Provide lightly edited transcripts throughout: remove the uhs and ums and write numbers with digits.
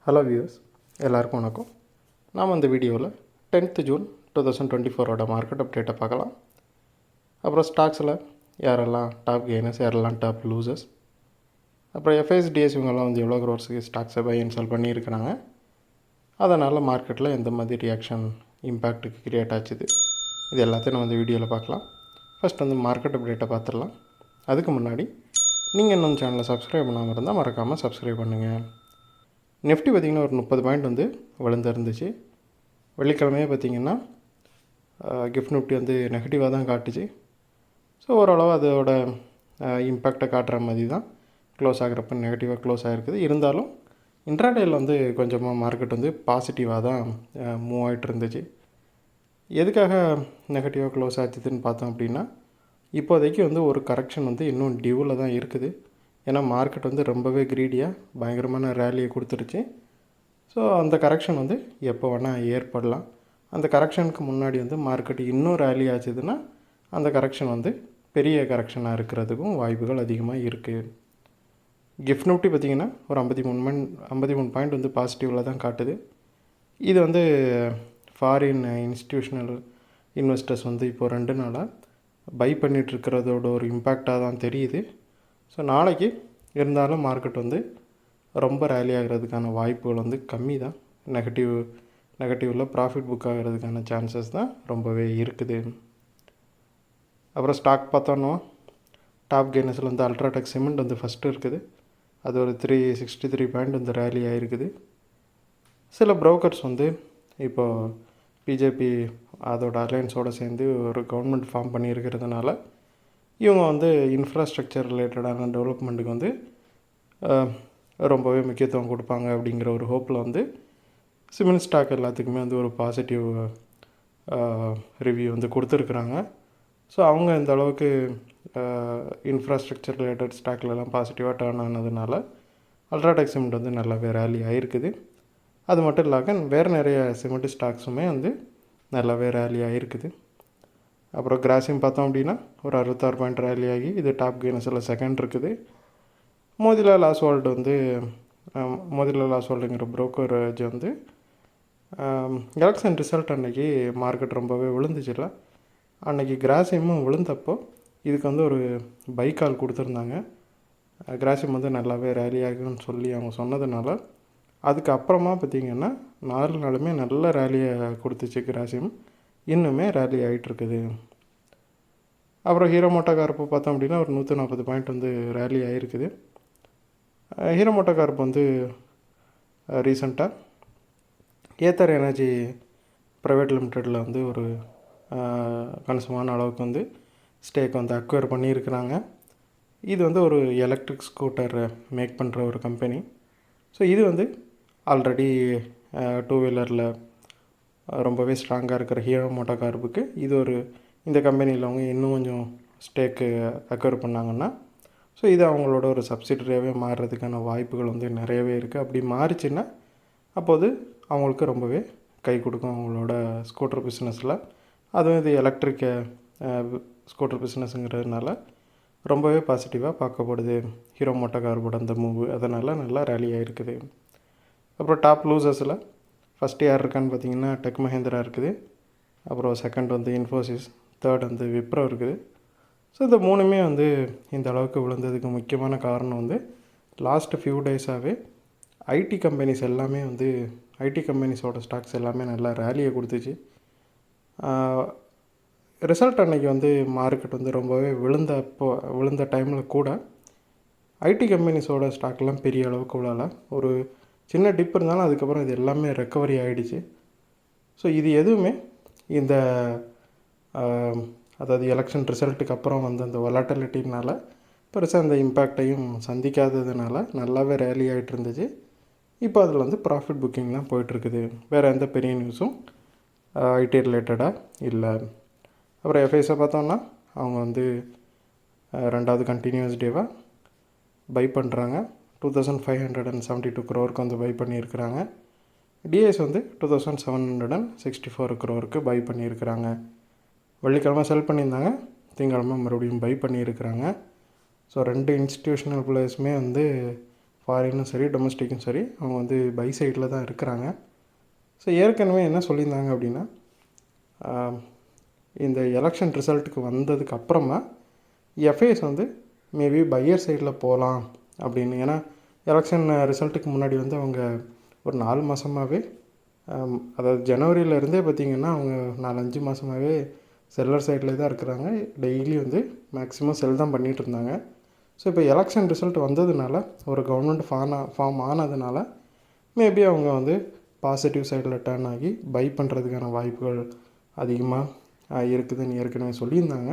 Hello viewers, எல்லாருக்கும் வணக்கம். நாம் இந்த வீடியோவில் 10th ஜூன் 2024 மார்க்கெட் அப்டேட்டை பார்க்கலாம். அப்புறம் ஸ்டாக்ஸில் யாரெல்லாம் டாப் கெய்னர்ஸ், யாரெல்லாம் டாப் லூசர்ஸ், அப்புறம் எஃப்ஐஎஸ்டிஎஸ் இவங்கெல்லாம் வந்து எவ்வளோ க்ரோர்ஸுக்கு ஸ்டாக்ஸை பை அண்ட் செல் பண்ணியிருக்கிறாங்க, அதனால் மார்க்கெட்டில் எந்த மாதிரி ரியாக்ஷன் இம்பேக்ட்டுக்கு க்ரியேட் ஆச்சுது, இது எல்லாத்தையும் நம்ம இந்த வீடியோவில் பார்க்கலாம். ஃபஸ்ட் வந்து மார்க்கெட் அப்டேட்டை பார்த்துடலாம். அதுக்கு முன்னாடி நீங்கள் இன்னும் சேனலை சப்ஸ்கிரைப் பண்ணாமல் இருந்தால் மறக்காமல் சப்ஸ்கிரைப் பண்ணுங்கள். நிஃப்டி பார்த்திங்கன்னா ஒரு 30 பாயிண்ட் வந்து விழுந்துருந்துச்சு. வெள்ளிக்கிழமையே பார்த்திங்கன்னா கிஃப்ட் நிஃப்டி வந்து நெகட்டிவாக தான் காட்டுச்சு. ஸோ ஓரளவு அதோட இம்பேக்டை காட்டுற மாதிரி தான் க்ளோஸ் ஆகிறப்ப நெகட்டிவாக க்ளோஸ் ஆகிருக்குது. இருந்தாலும் இன்ட்ராடேயில் வந்து கொஞ்சமாக மார்க்கெட் வந்து பாசிட்டிவாக தான் மூவ் ஆகிட்டு இருந்துச்சு. எதுக்காக நெகட்டிவாக க்ளோஸ் ஆச்சுதுன்னு பார்த்தோம் அப்படின்னா, இப்போதைக்கு வந்து ஒரு கரெக்ஷன் வந்து இன்னும் டியூவில் தான் இருக்குது. ஏன்னா மார்க்கெட் வந்து ரொம்பவே க்ரீடியாக பயங்கரமான ரேலியை கொடுத்துருச்சு. ஸோ அந்த கரெக்ஷன் வந்து எப்போ வேணால் ஏற்படலாம். அந்த கரெக்ஷனுக்கு முன்னாடி வந்து மார்க்கெட் இன்னும் ரேலி ஆச்சுதுன்னா அந்த கரெக்ஷன் வந்து பெரிய கரெக்ஷனாக இருக்கிறதுக்கும் வாய்ப்புகள் அதிகமாக இருக்குது. கிஃப்ட் நிஃப்டி பார்த்திங்கன்னா ஒரு 53 பாயிண்ட் வந்து பாசிட்டிவில் தான் காட்டுது. இது வந்து ஃபாரின் இன்ஸ்டிடியூஷனல் இன்வெஸ்டர்ஸ் வந்து இப்போது 2 நாளாக பை பண்ணிகிட்ருக்கிறதோட ஒரு இம்பேக்டாக தான் தெரியுது. ஸோ நாளைக்கு இருந்தாலும் மார்க்கெட் வந்து ரொம்ப ரேலி ஆகிறதுக்கான வாய்ப்புகள் வந்து கம்மி தான். நெகட்டிவில் ப்ராஃபிட் புக் ஆகிறதுக்கான சான்சஸ் தான் ரொம்பவே இருக்குது. அப்புறம் ஸ்டாக் பார்த்தோன்னா டாப் கெய்னர்ஸில் வந்து அல்ட்ராடெக் சிமெண்ட் வந்து ஃபஸ்ட்டு இருக்குது. அது ஒரு 363 பாயிண்ட் வந்து ரேலி ஆகிருக்குது. சில ப்ரோக்கர்ஸ் வந்து இப்போது பிஜேபி அதோட அலையன்ஸோடு சேர்ந்து ஒரு கவர்மெண்ட் ஃபார்ம் பண்ணியிருக்கிறதுனால இவங்க வந்து இன்ஃப்ராஸ்ட்ரக்சர் ரிலேட்டடான டெவலப்மெண்ட்டுக்கு வந்து ரொம்பவே முக்கியத்துவம் கொடுப்பாங்க அப்படிங்கிற ஒரு ஹோப்பில் வந்து சிமெண்ட் ஸ்டாக் எல்லாத்துக்குமே வந்து ஒரு பாசிட்டிவ் ரிவ்யூ வந்து கொடுத்துருக்குறாங்க. ஸோ அவங்க இந்த அளவுக்கு இன்ஃப்ராஸ்ட்ரக்சர் ரிலேட்டட் ஸ்டாக்லலாம் பாசிட்டிவாக டர்ன் ஆனதுனால அல்ட்ராடெக் சிமெண்ட் வந்து நல்லாவே ரேலி ஆகிருக்குது. அது மட்டும் இல்லாமல் வேறு நிறைய சிமெண்ட் ஸ்டாக்ஸுமே வந்து நல்லாவே ரேலி ஆகிருக்குது. அப்புறம் கிராசிம் பார்த்தோம் அப்படின்னா ஒரு 66 பாயிண்ட் ரேலி ஆகி இது டாப் கெய்னர்ஸில் செகண்ட் இருக்குது. மோதிலால் ஆஸ்வால்டு வந்து மோதிலால் ஆஸ்வால்டுங்கிற புரோக்கரேஜ் வந்து எலெக்ஷன் ரிசல்ட் அன்றைக்கி மார்க்கெட் ரொம்பவே விழுந்துச்சுல, அன்றைக்கி கிராசிமும் விழுந்தப்போ இதுக்கு வந்து ஒரு பை கால் கொடுத்துருந்தாங்க. கிராசிம் வந்து நல்லாவே ரேலி ஆகுன்னு சொல்லி அவங்க சொன்னதுனால அதுக்கப்புறமா பார்த்திங்கன்னா 4 நாளுமே நல்ல ரேலியை கொடுத்துச்சு கிராசிம். இன்னுமே ரேலி ஆகிட்டுருக்குது. அப்புறம் ஹீரோ மோட்டோகார்ப்பு பார்த்தோம் அப்படின்னா ஒரு 140 பாயிண்ட் வந்து ரேலி ஆகிருக்குது. ஹீரோ மோட்டோகார்ப் வந்து ரீசண்டாக ஏத்தர் எனர்ஜி ப்ரைவேட் லிமிட்டடில் வந்து ஒரு கணிசமான அளவுக்கு வந்து ஸ்டேக் வந்து அக்வயர் பண்ணியிருக்கிறாங்க. இது வந்து ஒரு எலக்ட்ரிக் ஸ்கூட்டர் மேக் பண்ணுற ஒரு கம்பெனி. ஸோ இது வந்து ஆல்ரெடி 2 வீலரில் ரொம்பவே ஸ்ட்ராங்காக இருக்கிற ஹீரோ மோட்டோகார்ப்புக்கு இது ஒரு இந்த கம்பெனியில் அவங்க இன்னும் கொஞ்சம் ஸ்டேக்கு அக்வயர் பண்ணாங்கன்னா ஸோ இது அவங்களோட ஒரு சப்சிடரியாகவே மாறுறதுக்கான வாய்ப்புகள் வந்து நிறையவே இருக்குது. அப்படி மாறிச்சுன்னா அப்போது அவங்களுக்கு ரொம்பவே கை கொடுக்கும் அவங்களோட ஸ்கூட்டர் பிஸ்னஸில். அதுவும் இது எலக்ட்ரிக் ஸ்கூட்டர் பிஸ்னஸுங்கிறதுனால ரொம்பவே பாசிட்டிவாக பார்க்கப்படுது ஹீரோ மோட்டோகார்ப்போட அந்த மூவ். அதனால் நல்லா ரேலி ஆகிருக்குது. அப்புறம் டாப் லூசர்ஸில் ஃபஸ்ட்டு யார் இருக்கான்னு பார்த்தீங்கன்னா டெக் மஹேந்திரா இருக்குது. அப்புறம் செகண்ட் வந்து இன்ஃபோசிஸ், தேர்ட் வந்து விப்ரோ இருக்குது. ஸோ இந்த 3மே வந்து இந்த அளவுக்கு விழுந்ததுக்கு முக்கியமான காரணம் வந்து லாஸ்ட்டு ஃபியூ டேஸாகவே ஐடி கம்பெனிஸ் எல்லாமே வந்து ஐடி கம்பெனிஸோட ஸ்டாக்ஸ் எல்லாமே நல்லா ரேலியை கொடுத்துச்சு. ரிசல்ட் அன்றைக்கி வந்து மார்க்கெட் வந்து ரொம்பவே விழுந்த டைமில் கூட ஐடி கம்பெனிஸோட ஸ்டாக்லாம் பெரிய அளவுக்கு விழலை. ஒரு சின்ன டிப் இருந்தாலும் அதுக்கப்புறம் இது எல்லாமே ரெக்கவரி ஆகிடுச்சு. ஸோ இது எதுவுமே இந்த அதாவது எலெக்ஷன் ரிசல்ட்டுக்கு அப்புறம் வந்து அந்த வொலட்டிலிட்டினால பெருசாக அந்த இம்பேக்டையும் சந்திக்காததுனால நல்லாவே ரேலி ஆகிட்டு இருந்துச்சு. இப்போ அதில் வந்து ப்ராஃபிட் புக்கிங் தான் போயிட்டுருக்குது. வேறு எந்த பெரிய நியூஸும் ஐடி ரிலேட்டடாக இல்லை. அப்புறம் எஃப்ஐஸை பார்த்தோன்னா அவங்க வந்து 2வது கண்டினியூஸ் டேவாக பை பண்ணுறாங்க. 2572 crore வந்து பை பண்ணியிருக்கிறாங்க. டிஎஸ் வந்து 2764 crore பை பண்ணியிருக்கிறாங்க. வெள்ளிக்கிழமை செல் பண்ணியிருந்தாங்க, திங்கக்கிழமை மறுபடியும் பை பண்ணியிருக்கிறாங்க. ஸோ 2 இன்ஸ்டிடியூஷனல் பிளேயர்ஸுமே வந்து ஃபாரினும் சரி டொமஸ்டிக்கும் சரி அவங்க வந்து பை சைடில் தான் இருக்கிறாங்க. ஸோ ஏற்கனவே என்ன சொல்லியிருந்தாங்க அப்படின்னா, இந்த எலெக்ஷன் ரிசல்ட்டுக்கு வந்ததுக்கு அப்புறமா எஃப்ஐஎஸ் வந்து மேபி பையர் சைடில் போகலாம் அப்படின்னு. ஏன்னா எலெக்ஷன் ரிசல்ட்டுக்கு முன்னாடி வந்து அவங்க ஒரு 4 மாதமாகவே, அதாவது ஜனவரியிலேருந்தே பார்த்திங்கன்னா அவங்க 4-5 மாதமாகவே செல்லர் சைடில் தான் இருக்கிறாங்க. டெய்லி வந்து மேக்ஸிமம் செல் தான் பண்ணிகிட்டு இருந்தாங்க. ஸோ இப்போ எலெக்ஷன் ரிசல்ட் வந்ததுனால, ஒரு கவர்மெண்ட் ஃபார்ம் ஆனதுனால மேபி அவங்க வந்து பாசிட்டிவ் சைடில் டர்ன் ஆகி பை பண்ணுறதுக்கான வாய்ப்புகள் அதிகமாக இருக்குதுன்னு ஏற்கனவே சொல்லியிருந்தாங்க.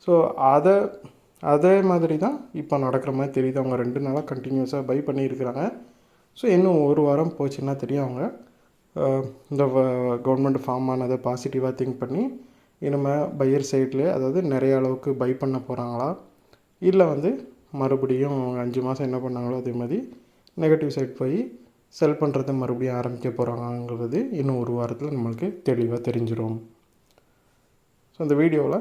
ஸோ அதே மாதிரி தான் இப்போ நடக்கிற மாதிரி தெரியுது. அவங்க 2 நாளாக கண்டினியூஸாக பை பண்ணியிருக்கிறாங்க. ஸோ இன்னும் ஒரு வாரம் போச்சுன்னா தெரியும் அவங்க இந்த கவர்மெண்ட் ஃபார்ம் ஆனதை பாசிட்டிவாக திங்க் பண்ணி இனிமேல் பையர் சைட்லேயே, அதாவது நிறைய அளவுக்கு பை பண்ண போகிறாங்களா, இல்லை வந்து மறுபடியும் 5 மாதம் என்ன பண்ணாங்களோ அதே மாதிரி நெகட்டிவ் சைட் போய் செல் பண்ணுறதை மறுபடியும் ஆரம்பிக்க போகிறாங்கிறது இன்னும் ஒரு வாரத்தில் நம்மளுக்கு தெளிவாக தெரிஞ்சிடும். ஸோ இந்த வீடியோவில்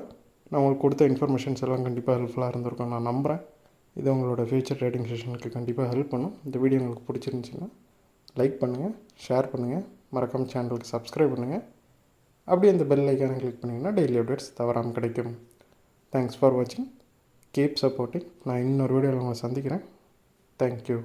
நான் உங்களுக்கு கொடுத்த இன்ஃபர்மேஷன்ஸ் எல்லாம் கண்டிப்பாக ஹெல்ப்ஃபுல்லாக இருந்திருக்கும் நான் நம்புகிறேன். இது உங்களோட ஃபியூச்சர் ட்ரேடிங் செஷனுக்கு கண்டிப்பாக ஹெல்ப் பண்ணும். இந்த வீடியோ உங்களுக்கு பிடிச்சிருந்துச்சின்னா லைக் பண்ணுங்கள், ஷேர் பண்ணுங்கள், மறக்காம சேனலுக்கு சப்ஸ்கிரைப் பண்ணுங்கள். அப்படியே அந்த பெல் ஐக்கானை கிளிக் பண்ணிங்கன்னா டெய்லி அப்டேட்ஸ் தவறாமல் கிடைக்கும். தேங்க்ஸ் ஃபார் வாட்சிங். Keep supporting. நான் இன்னொரு வீடியோவில் உங்களை சந்திக்கிறேன். தேங்க்யூ.